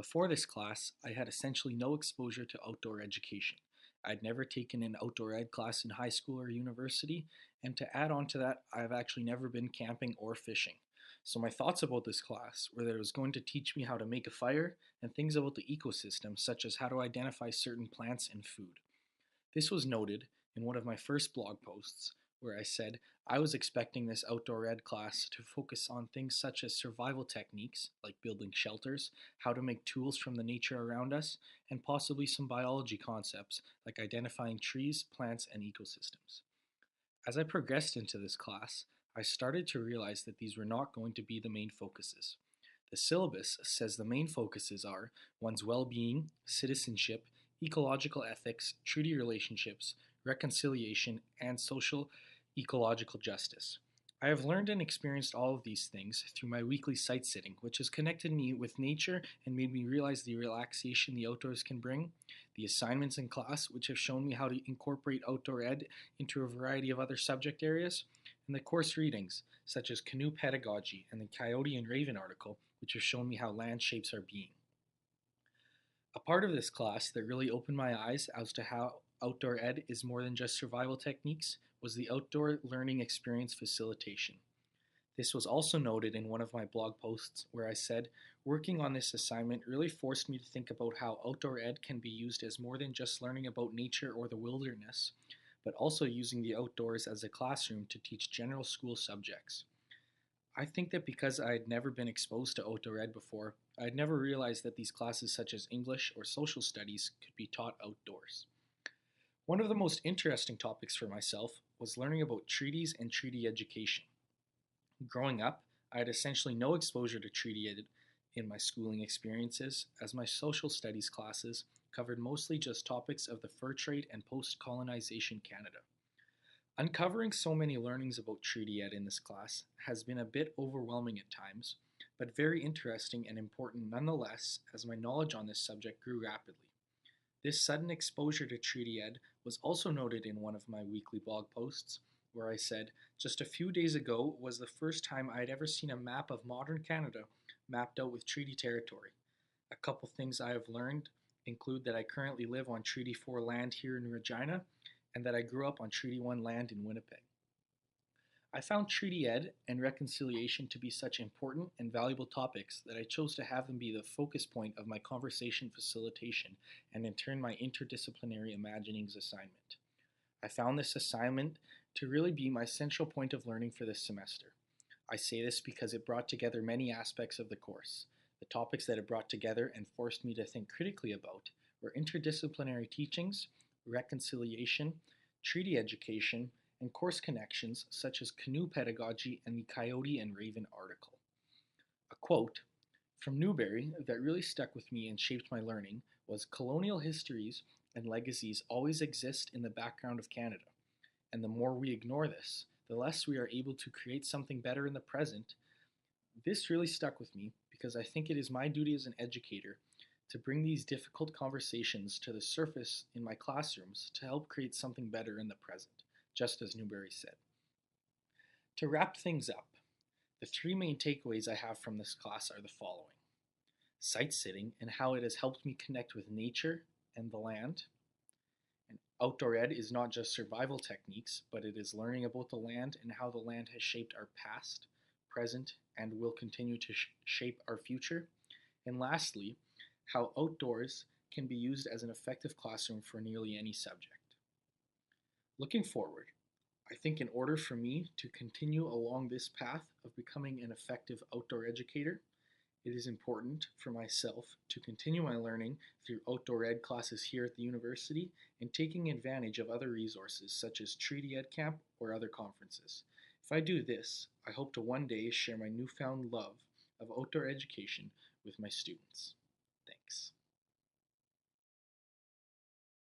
Before this class, I had essentially no exposure to outdoor education. I'd never taken an outdoor ed class in high school or university, and to add on to that, I've actually never been camping or fishing. So my thoughts about this class were that it was going to teach me how to make a fire and things about the ecosystem, such as how to identify certain plants and food. This was noted in one of my first blog posts, where I said I was expecting this outdoor ed class to focus on things such as survival techniques, like building shelters, how to make tools from the nature around us, and possibly some biology concepts, like identifying trees, plants, and ecosystems. As I progressed into this class, I started to realize that these were not going to be the main focuses. The syllabus says the main focuses are one's well being, citizenship, ecological ethics, treaty relationships, reconciliation, and social ecological justice. I have learned and experienced all of these things through my weekly sightseeing, which has connected me with nature and made me realize the relaxation the outdoors can bring, the assignments in class, which have shown me how to incorporate outdoor ed into a variety of other subject areas, and the course readings, such as Canoe Pedagogy and the Coyote and Raven article, which have shown me how land shapes our being. A part of this class that really opened my eyes as to how outdoor ed is more than just survival techniques was the outdoor learning experience facilitation. This was also noted in one of my blog posts where I said, working on this assignment really forced me to think about how outdoor ed can be used as more than just learning about nature or the wilderness, but also using the outdoors as a classroom to teach general school subjects. I think that because I had never been exposed to outdoor ed before, I had never realized that these classes such as English or social studies could be taught outdoors. One of the most interesting topics for myself was learning about treaties and treaty education. Growing up, I had essentially no exposure to treaty ed in my schooling experiences, as my social studies classes covered mostly just topics of the fur trade and post-colonization Canada. Uncovering so many learnings about treaty ed in this class has been a bit overwhelming at times, but very interesting and important nonetheless as my knowledge on this subject grew rapidly. This sudden exposure to treaty ed was also noted in one of my weekly blog posts, where I said, just a few days ago was the first time I had ever seen a map of modern Canada mapped out with treaty territory. A couple things I have learned include that I currently live on Treaty 4 land here in Regina, and that I grew up on Treaty 1 land in Winnipeg. I found treaty ed and reconciliation to be such important and valuable topics that I chose to have them be the focus point of my conversation facilitation and in turn my interdisciplinary imaginings assignment. I found this assignment to really be my central point of learning for this semester. I say this because it brought together many aspects of the course. The topics that it brought together and forced me to think critically about were interdisciplinary teachings, reconciliation, treaty education, and course connections such as canoe pedagogy and the Coyote and Raven article. A quote from Newberry that really stuck with me and shaped my learning was, colonial histories and legacies always exist in the background of Canada, and the more we ignore this, the less we are able to create something better in the present. This really stuck with me because I think it is my duty as an educator to bring these difficult conversations to the surface in my classrooms to help create something better in the present, just as Newberry said. To wrap things up, the three main takeaways I have from this class are the following. Sightseeing and how it has helped me connect with nature and the land. And outdoor ed is not just survival techniques, but it is learning about the land and how the land has shaped our past, present, and will continue to shape our future. And lastly, how outdoors can be used as an effective classroom for nearly any subject. Looking forward, I think in order for me to continue along this path of becoming an effective outdoor educator, it is important for myself to continue my learning through outdoor ed classes here at the university and taking advantage of other resources such as Treaty Ed Camp or other conferences. If I do this, I hope to one day share my newfound love of outdoor education with my students. Thanks.